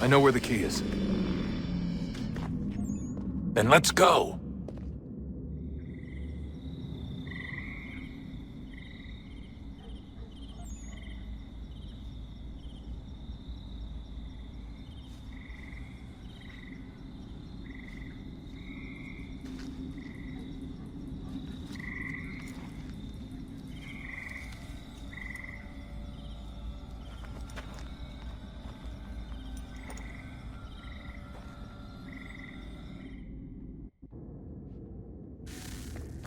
I know where the key is. Then let's go!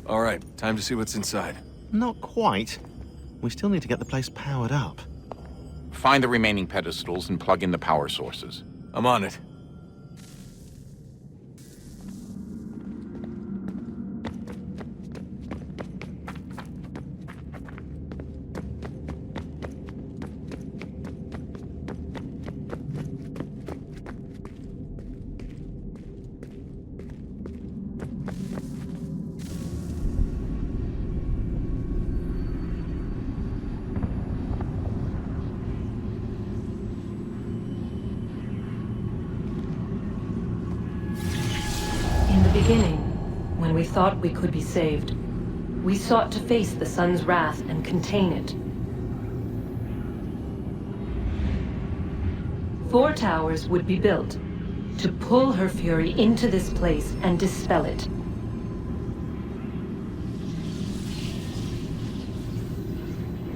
All right, time to see what's inside. Not quite. We still need to get the place powered up. Find the remaining pedestals and plug in the power sources. I'm on it. In the beginning, when we thought we could be saved, we sought to face the sun's wrath and contain it. 4 towers would be built to pull her fury into this place and dispel it.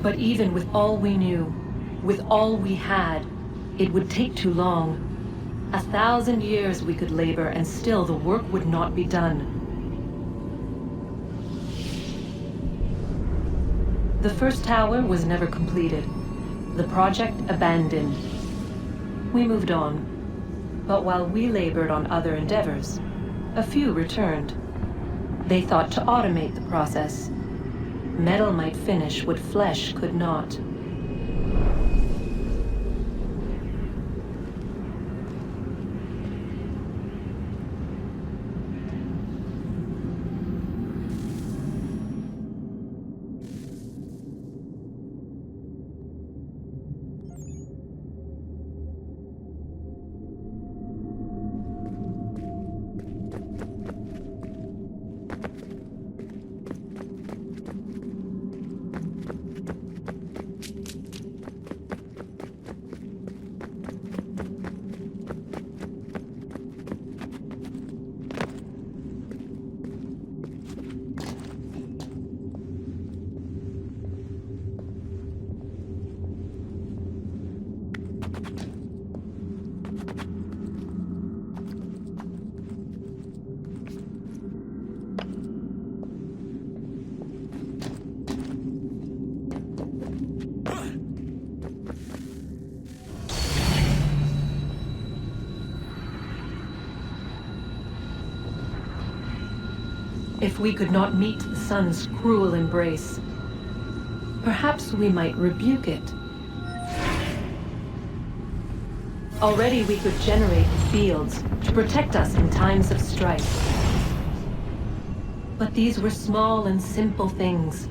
But even with all we knew, with all we had, it would take too long. 1,000 years we could labor and still the work would not be done. The first tower was never completed. The project abandoned. We moved on. But while we labored on other endeavors, a few returned. They thought to automate the process. Metal might finish what flesh could not. If we could not meet the sun's cruel embrace, perhaps we might rebuke it. Already we could generate fields to protect us in times of strife. But these were small and simple things.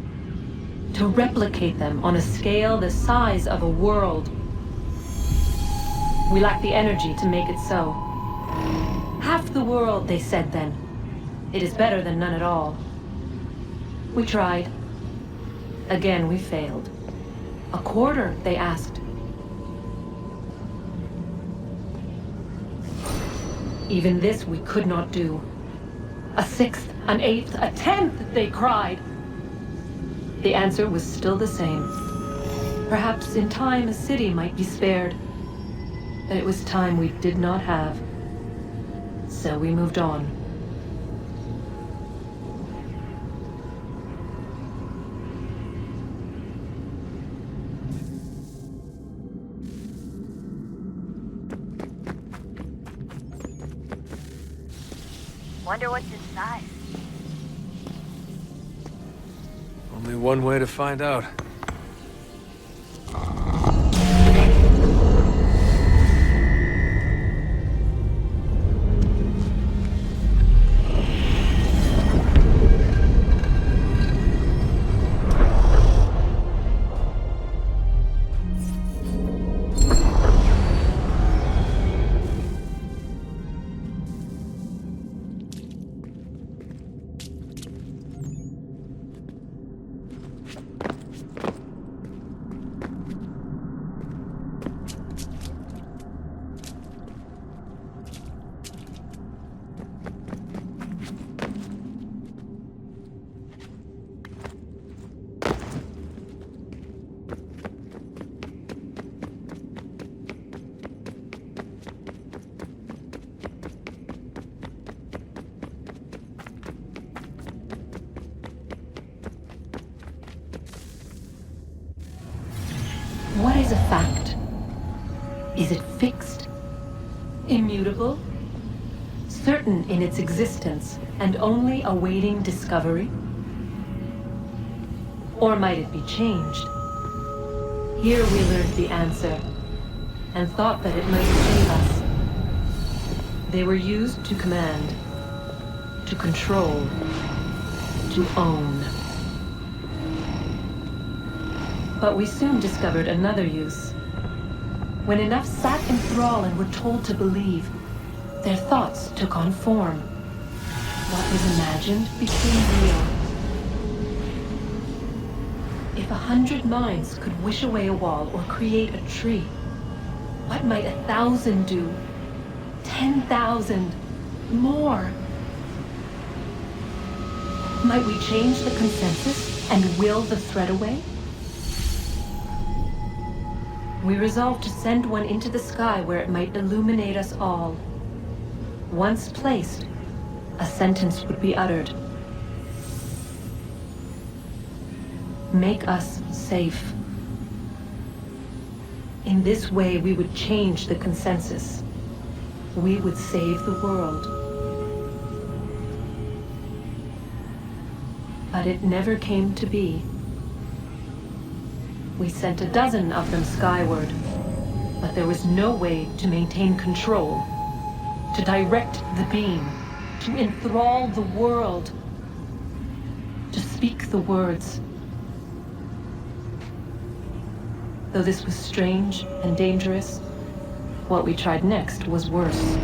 To replicate them on a scale the size of a world, we lack the energy to make it so. Half the world, they said then. It is better than none at all. We tried. Again, we failed. A quarter, they asked. Even this we could not do. A 6th, an 8th, a 10th, they cried. The answer was still the same. Perhaps in time a city might be spared. But it was time we did not have. So we moved on. Wonder what's inside. Only one way to find out. What is a fact? Is it fixed? Immutable? Certain in its existence and only awaiting discovery? Or might it be changed? Here we learned the answer, and thought that it might save us. They were used to command, to control, to own. But we soon discovered another use. When enough sat in thrall and were told to believe, their thoughts took on form. What was imagined became real. If 100 minds could wish away a wall or create a tree, what might 1,000 do? 10,000? More? Might we change the consensus and will the threat away? We resolved to send one into the sky where it might illuminate us all. Once placed, a sentence would be uttered. Make us safe. In this way, we would change the consensus. We would save the world. But it never came to be. We sent a dozen of them skyward, but there was no way to maintain control, to direct the beam, to enthrall the world, to speak the words. Though this was strange and dangerous, what we tried next was worse.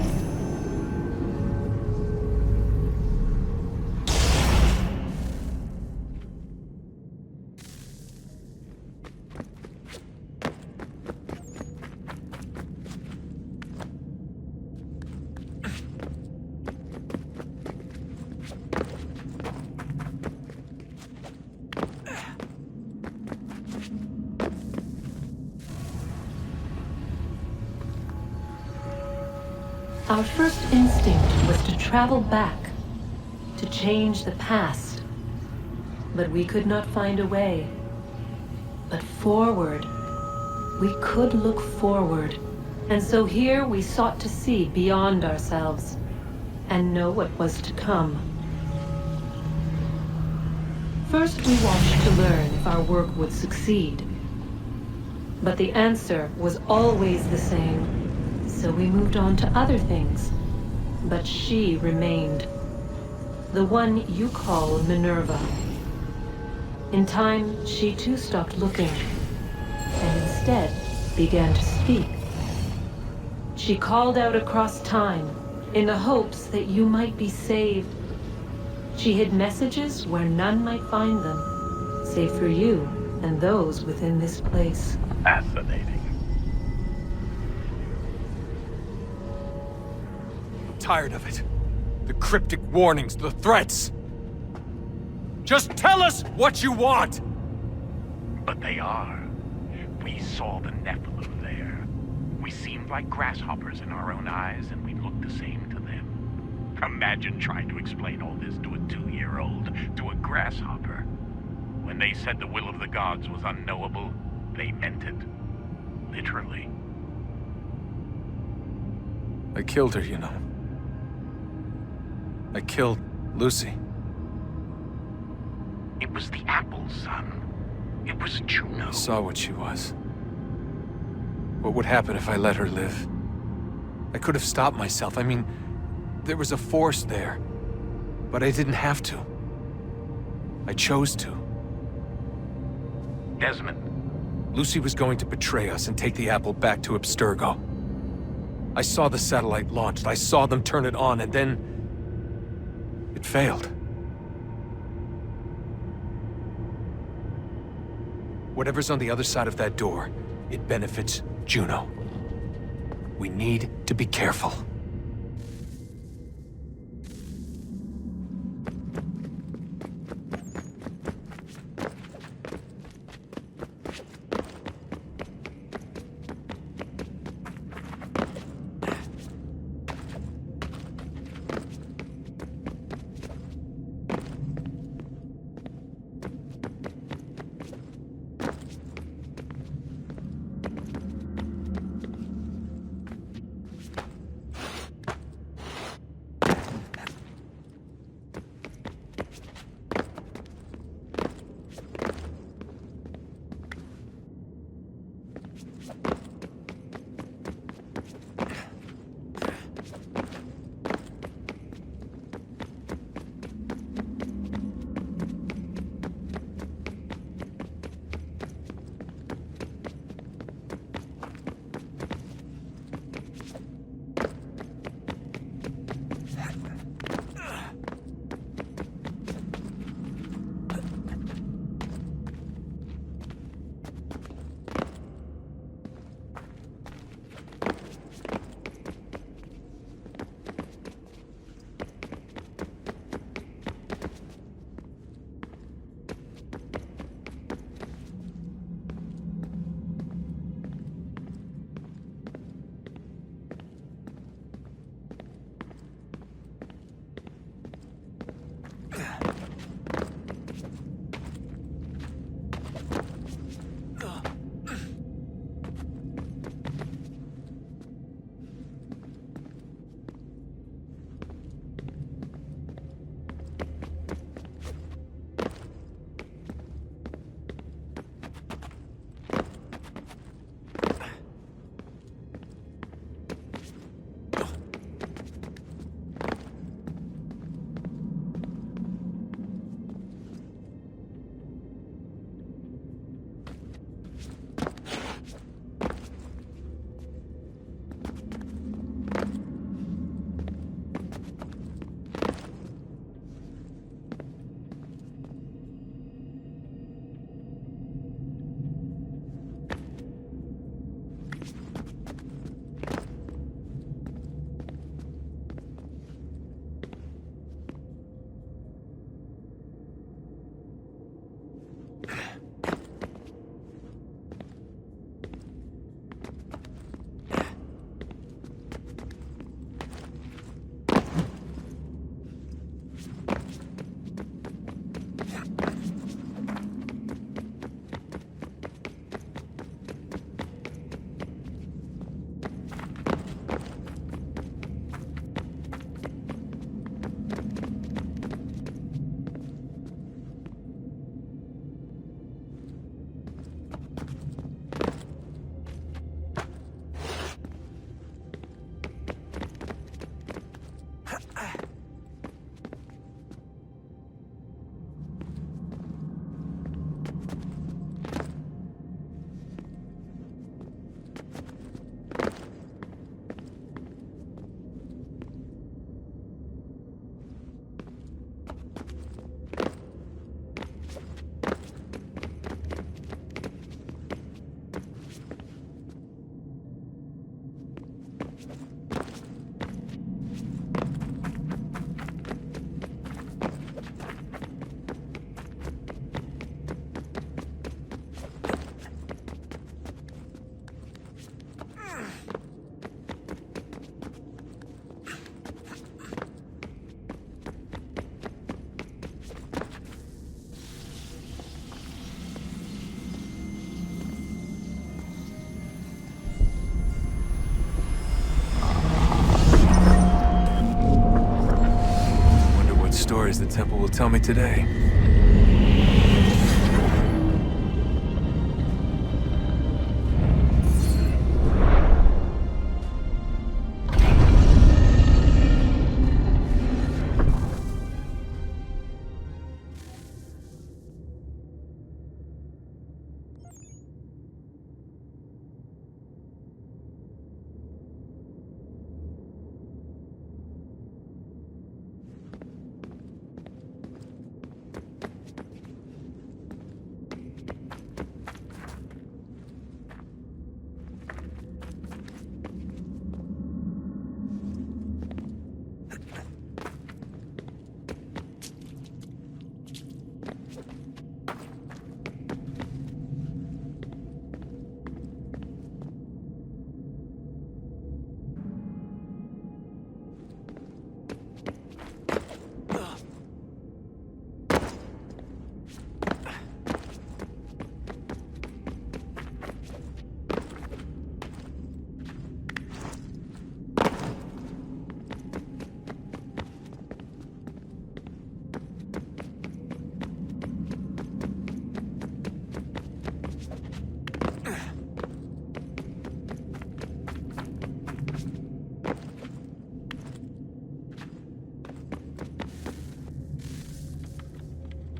Our first instinct was to travel back, to change the past. But we could not find a way. But forward. We could look forward. And so here we sought to see beyond ourselves and know what was to come. First we watched to learn if our work would succeed. But the answer was always the same. So we moved on to other things. But she remained. The one you call Minerva. In time, she too stopped looking, and instead began to speak. She called out across time, in the hopes that you might be saved. She hid messages where none might find them, save for you and those within this place. Fascinating. Tired of it. The cryptic warnings, the threats. Just tell us what you want! But they are. We saw the Nephilim there. We seemed like grasshoppers in our own eyes, and we looked the same to them. Imagine trying to explain all this to a 2-year-old, to a grasshopper. When they said the will of the gods was unknowable, they meant it. Literally. I killed her, you know. I killed Lucy. It was the apple, son. It was Juno. I saw what she was. What would happen if I let her live? I could have stopped myself. I mean, there was a force there. But I didn't have to. I chose to. Desmond. Lucy was going to betray us and take the apple back to Abstergo. I saw the satellite launched. I saw them turn it on, and then it failed. Whatever's on the other side of that door, it benefits Juno. We need to be careful. stories the temple will tell me today.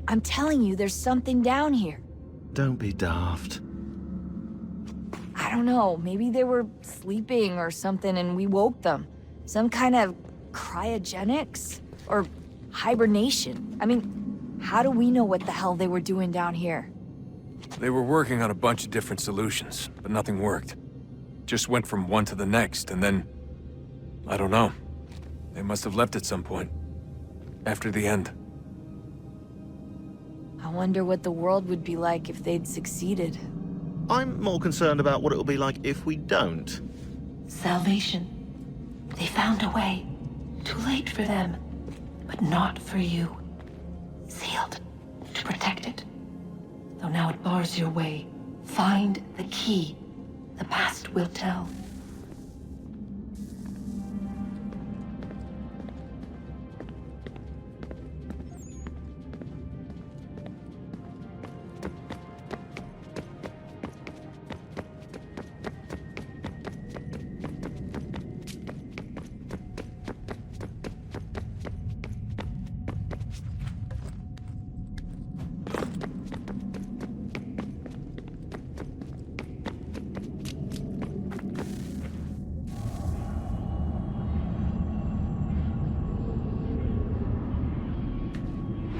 I'm telling you, there's something down here. Don't be daft. I don't know, maybe they were sleeping or something and we woke them. Some kind of cryogenics? Or hibernation? I mean, how do we know what the hell they were doing down here? They were working on a bunch of different solutions, but nothing worked. Just went from one to the next, and then... I don't know. They must have left at some point. After the end. I wonder what the world would be like if they'd succeeded. I'm more concerned about what it'll be like if we don't. Salvation. They found a way. Too late for them, but not for you. Sealed to protect it. Though now it bars your way. Find the key. The past will tell.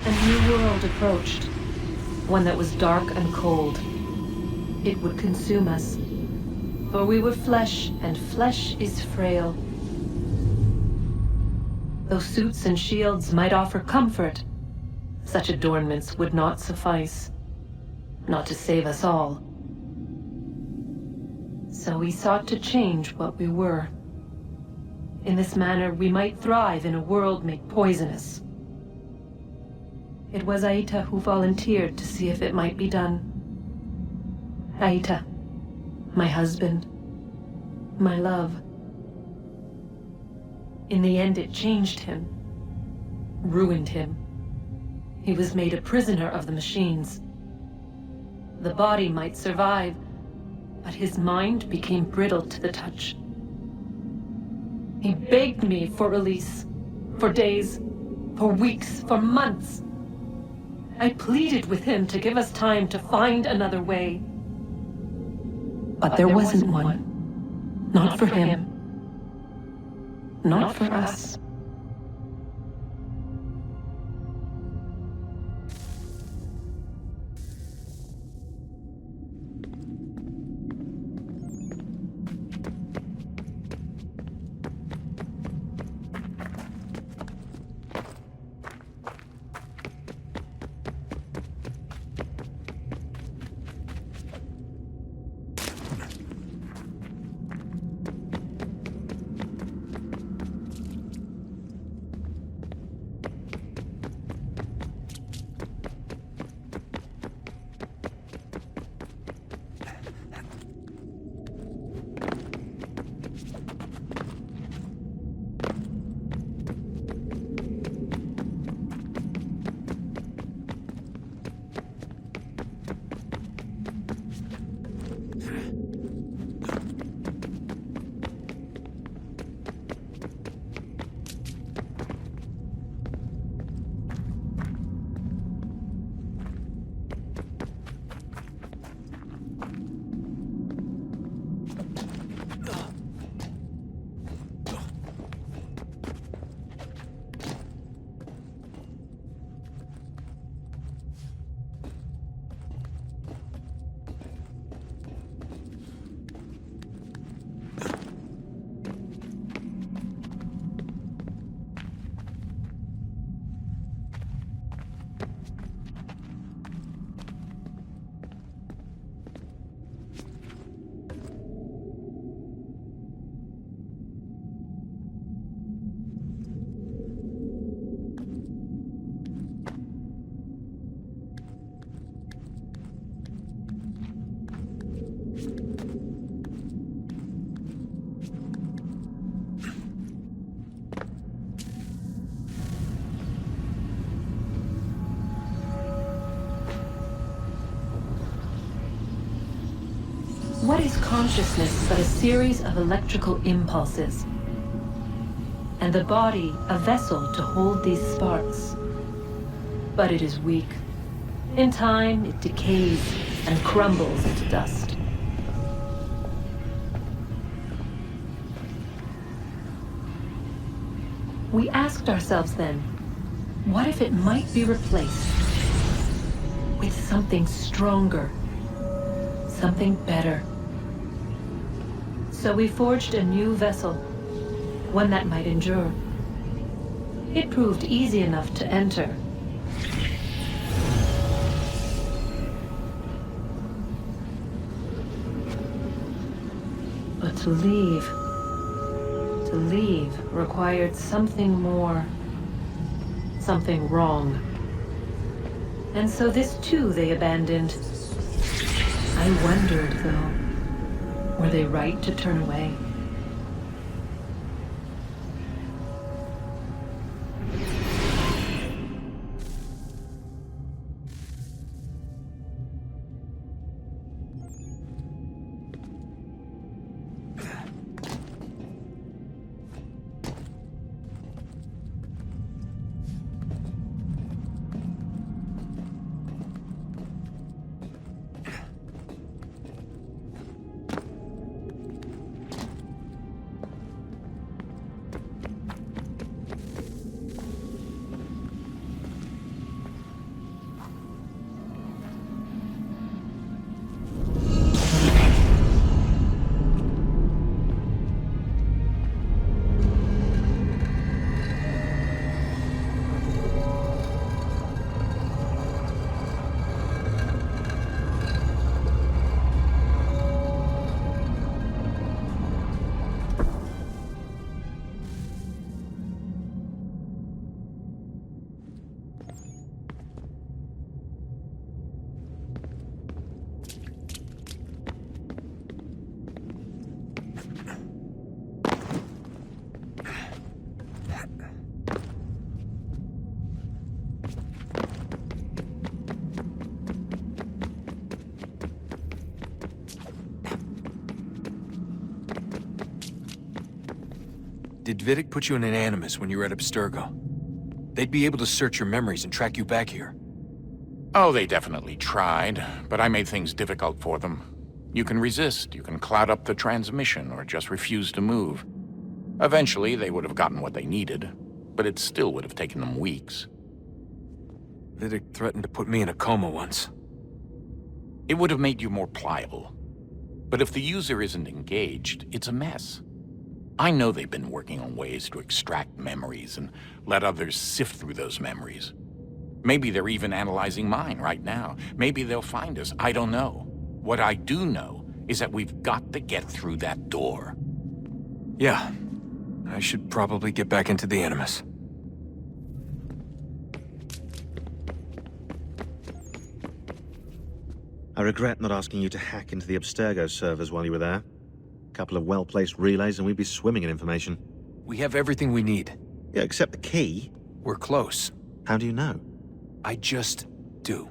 A new world approached. One that was dark and cold. It would consume us. For we were flesh, and flesh is frail. Though suits and shields might offer comfort, such adornments would not suffice. Not to save us all. So we sought to change what we were. In this manner, we might thrive in a world made poisonous. It was Aita who volunteered to see if it might be done. Aita, my husband, my love. In the end, it changed him, ruined him. He was made a prisoner of the machines. The body might survive, but his mind became brittle to the touch. He begged me for release, for days, for weeks, for months. I pleaded with him to give us time to find another way. But there wasn't one. Not for him. Not for us. What is consciousness but a series of electrical impulses? And the body a vessel to hold these sparks. But it is weak, In time, it decays and crumbles into dust. We asked ourselves then, what if it might be replaced with something stronger, something better? So we forged a new vessel, one that might endure. It proved easy enough to enter. But to leave required something more, something wrong. And so this too they abandoned. I wondered, though, were they right to turn away? Did Vidic put you in an animus when you were at Abstergo? They'd be able to search your memories and track you back here. Oh, they definitely tried, but I made things difficult for them. You can resist, you can cloud up the transmission, or just refuse to move. Eventually, they would have gotten what they needed, but it still would have taken them weeks. Vidic threatened to put me in a coma once. It would have made you more pliable. But if the user isn't engaged, it's a mess. I know they've been working on ways to extract memories and let others sift through those memories. Maybe they're even analyzing mine right now. Maybe they'll find us. I don't know. What I do know is that we've got to get through that door. Yeah. I should probably get back into the animus. I regret not asking you to hack into the Abstergo servers while you were there. A couple of well-placed relays and we'd be swimming in information. We have everything we need. Yeah, except the key. We're close. How do you know? I just do.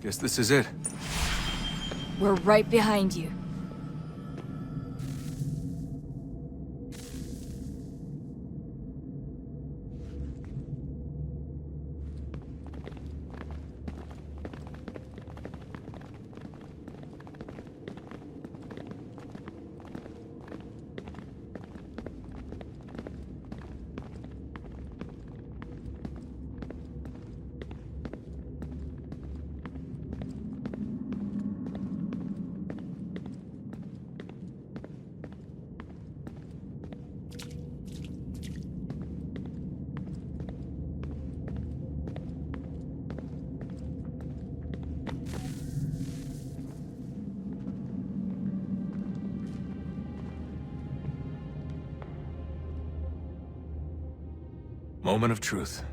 Guess this is it. We're right behind you. Moment of truth.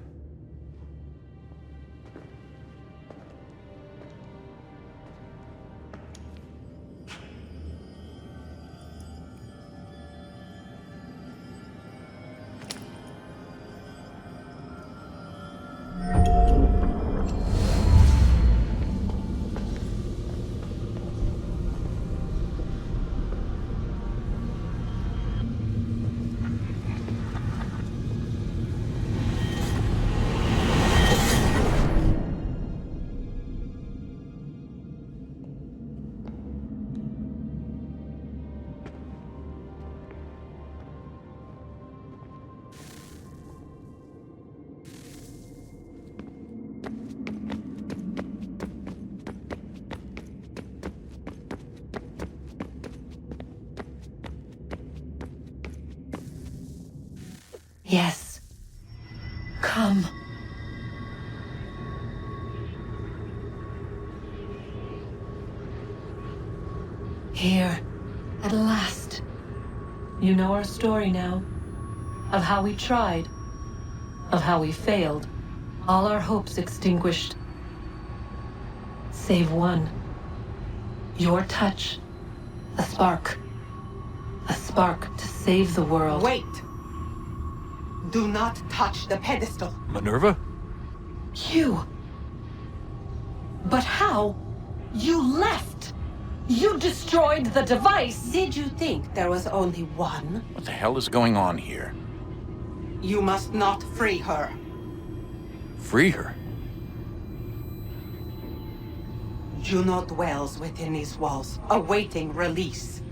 Yes. Come. Here, at last. You know our story now. Of how we tried. Of how we failed. All our hopes extinguished. Save one. Your touch. A spark. A spark to save the world. Wait! Do not touch the pedestal. Minerva? You. But how? You left! You destroyed the device! Did you think there was only one? What the hell is going on here? You must not free her. Free her? Juno dwells within these walls, awaiting release.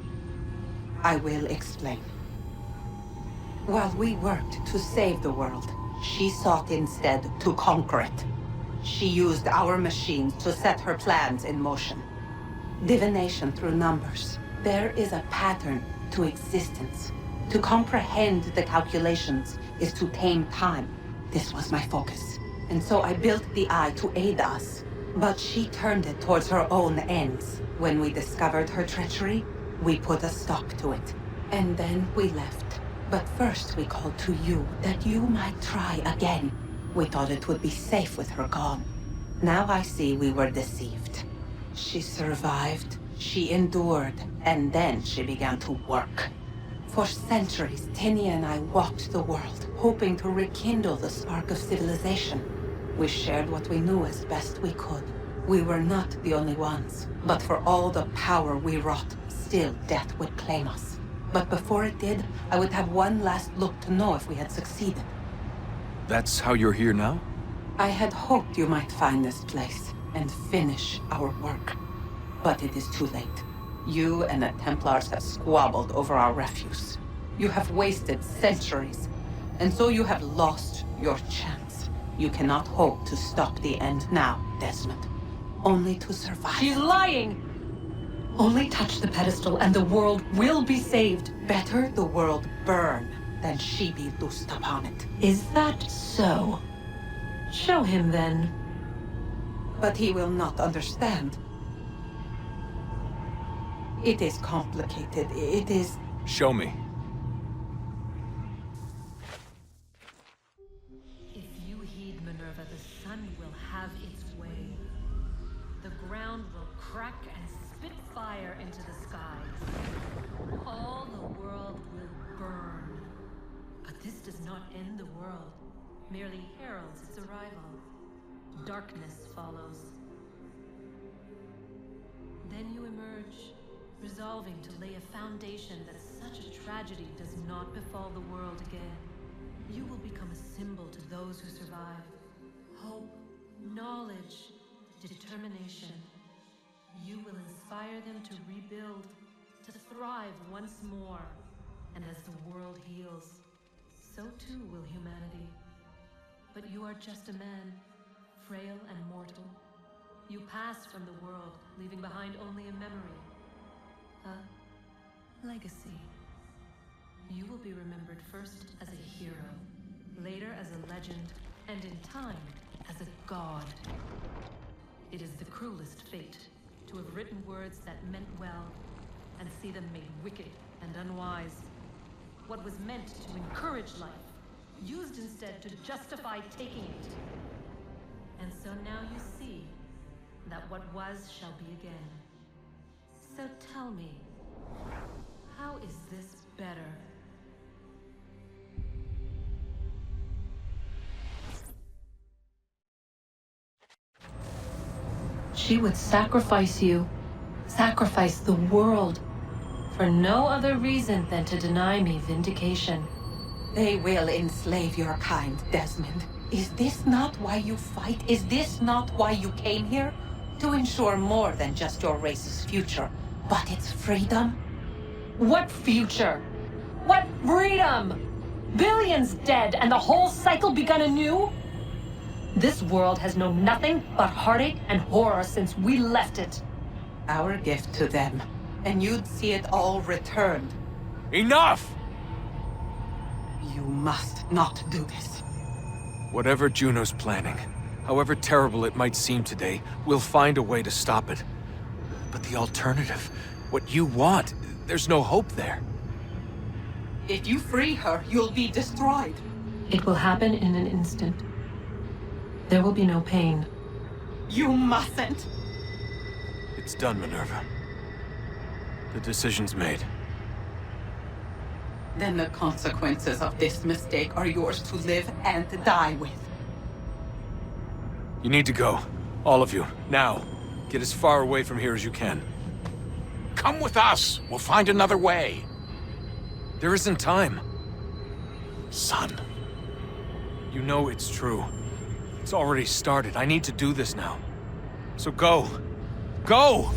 I will explain. While we worked to save the world, she sought instead to conquer it. She used our machines to set her plans in motion. Divination through numbers. There is a pattern to existence. To comprehend the calculations is to tame time. This was my focus. And so I built the eye to aid us. But she turned it towards her own ends. When we discovered her treachery, we put a stop to it. And then we left. But first we called to you that you might try again. We thought it would be safe with her gone. Now I see we were deceived. She survived, she endured, and then she began to work. For centuries, Tinia and I walked the world, hoping to rekindle the spark of civilization. We shared what we knew as best we could. We were not the only ones, but for all the power we wrought, still death would claim us. But before it did, I would have one last look to know if we had succeeded. That's how you're here now? I had hoped you might find this place and finish our work. But it is too late. You and the Templars have squabbled over our refuse. You have wasted centuries, and so you have lost your chance. You cannot hope to stop the end now, Desmond. Only to survive. She's lying! Only touch the pedestal and the world will be saved. Better the world burn than she be loosed upon it. Is that so? Show him then. But he will not understand. It is complicated. It is... Show me. If you heed Minerva, the sun will have its way. The ground will crack and spit fire into the skies. All the world will burn. But this does not end the world, merely heralds its arrival. Darkness follows. Then you emerge, resolving to lay a foundation that such a tragedy does not befall the world again. You will become a symbol to those who survive. Hope, knowledge, determination. You will inspire them to rebuild, to thrive once more. And as the world heals, so too will humanity. But you are just a man, frail and mortal. You pass from the world, leaving behind only a memory. A legacy. You will be remembered first as a hero, later as a legend, and in time, as a god. It is the cruelest fate, to have written words that meant well, and see them made wicked and unwise. What was meant to encourage life, used instead to justify taking it. And so now you see that what was shall be again. So tell me, how is this better? She would sacrifice you, sacrifice the world, for no other reason than to deny me vindication. They will enslave your kind, Desmond. Is this not why you fight? Is this not why you came here? To ensure more than just your race's future, but its freedom? What future? What freedom? Billions dead and the whole cycle begun anew? This world has known nothing but heartache and horror since we left it. Our gift to them, and you'd see it all returned. Enough! You must not do this. Whatever Juno's planning, however terrible it might seem today, we'll find a way to stop it. But the alternative, what you want, there's no hope there. If you free her, you'll be destroyed. It will happen in an instant. There will be no pain. You mustn't. It's done, Minerva. The decision's made. Then the consequences of this mistake are yours to live and die with. You need to go. All of you. Now. Get as far away from here as you can. Come with us. We'll find another way. There isn't time. Son. You know it's true. It's already started. I need to do this now. So go. Go!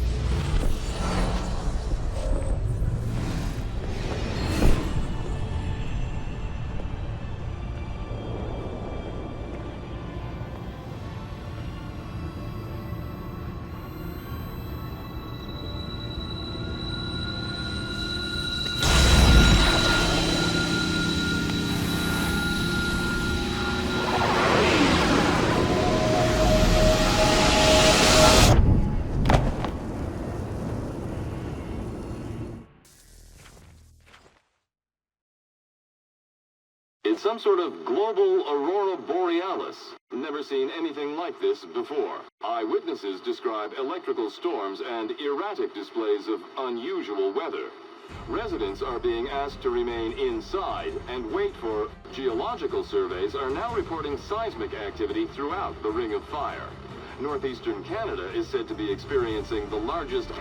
It's some sort of global aurora borealis. Never seen anything like this before. Eyewitnesses describe electrical storms and erratic displays of unusual weather. Residents are being asked to remain inside and wait for... Geological surveys are now reporting seismic activity throughout the Ring of Fire. Northeastern Canada is said to be experiencing the largest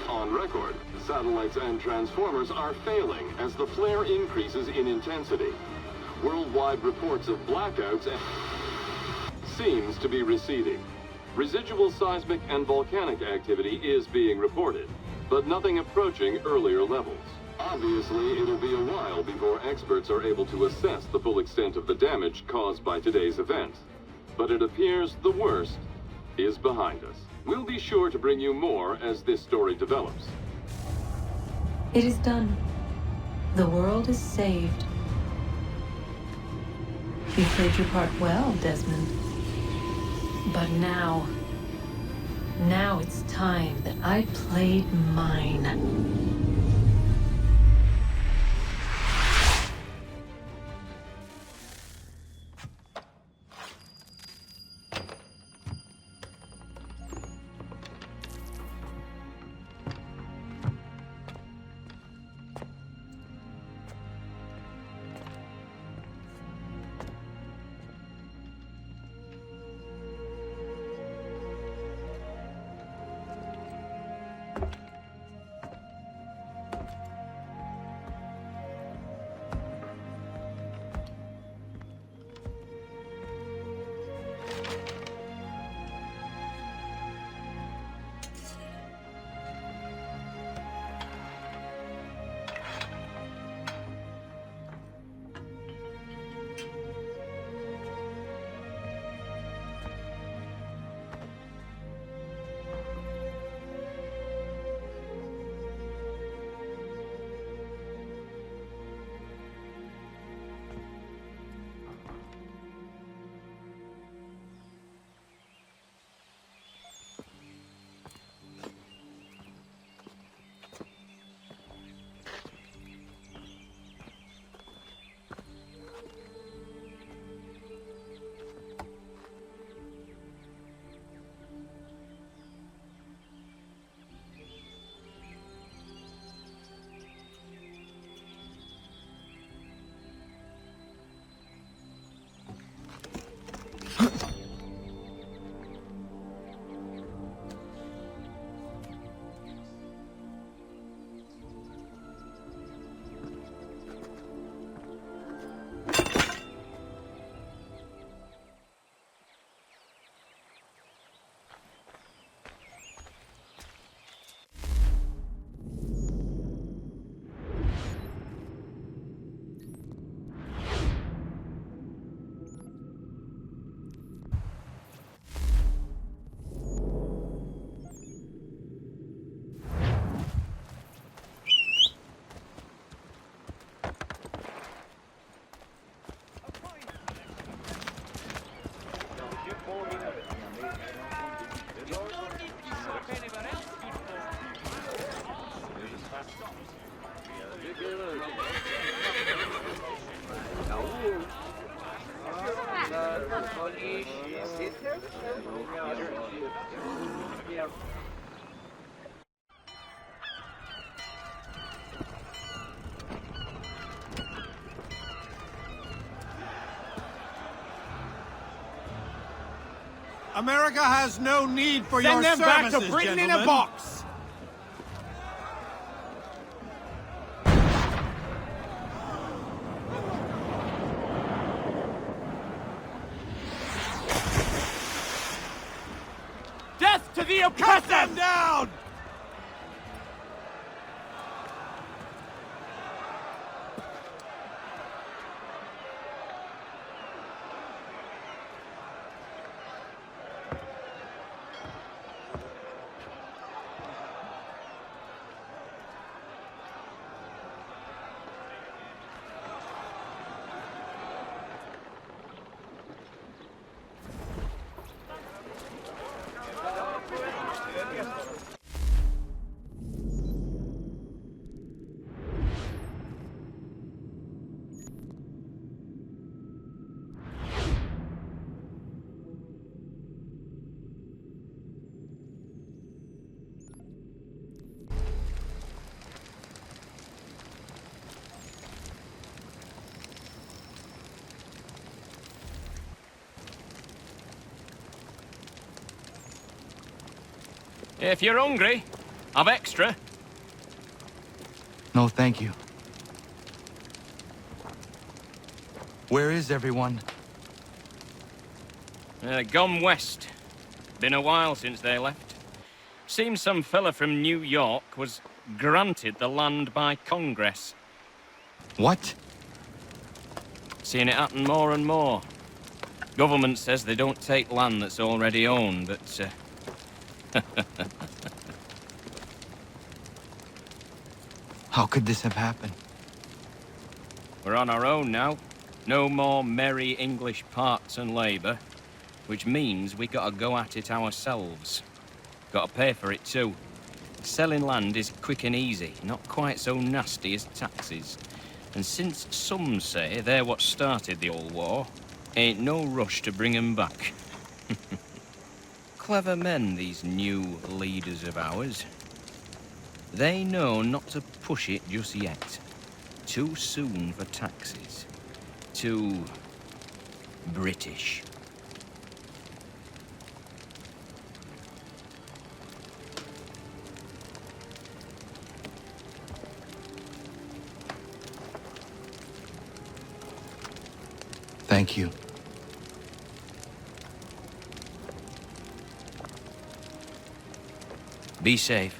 on record. Satellites and transformers are failing as the flare increases in intensity. Worldwide reports of blackouts seems to be receding. Residual seismic and volcanic activity is being reported, but nothing approaching earlier levels. Obviously, it'll be a while before experts are able to assess the full extent of the damage caused by today's event. But it appears the worst is behind us. We'll be sure to bring you more as this story develops. It is done. The world is saved. You played your part well, Desmond. But now it's time that I played mine. America has no need for Send your them back services, to Britain in a gentlemen. box! Death to the oppressor! Cut them down! If you're hungry, I've extra. No, thank you. Where is everyone? Gone west. Been a while since they left. Seems some fella from New York was granted the land by Congress. What? Seeing it happen more and more. Government says they don't take land that's already owned, but How could this have happened? we're on our own now. No more merry English parts and labour, which means we gotta go at it ourselves. Gotta pay for it too. Selling land is quick and easy, not quite so nasty as taxes. And since some say they're what started the old war, ain't no rush to bring 'em back. Clever men, these new leaders of ours. They know not to push it just yet. Too soon for taxes. Too British. Thank you. Be safe.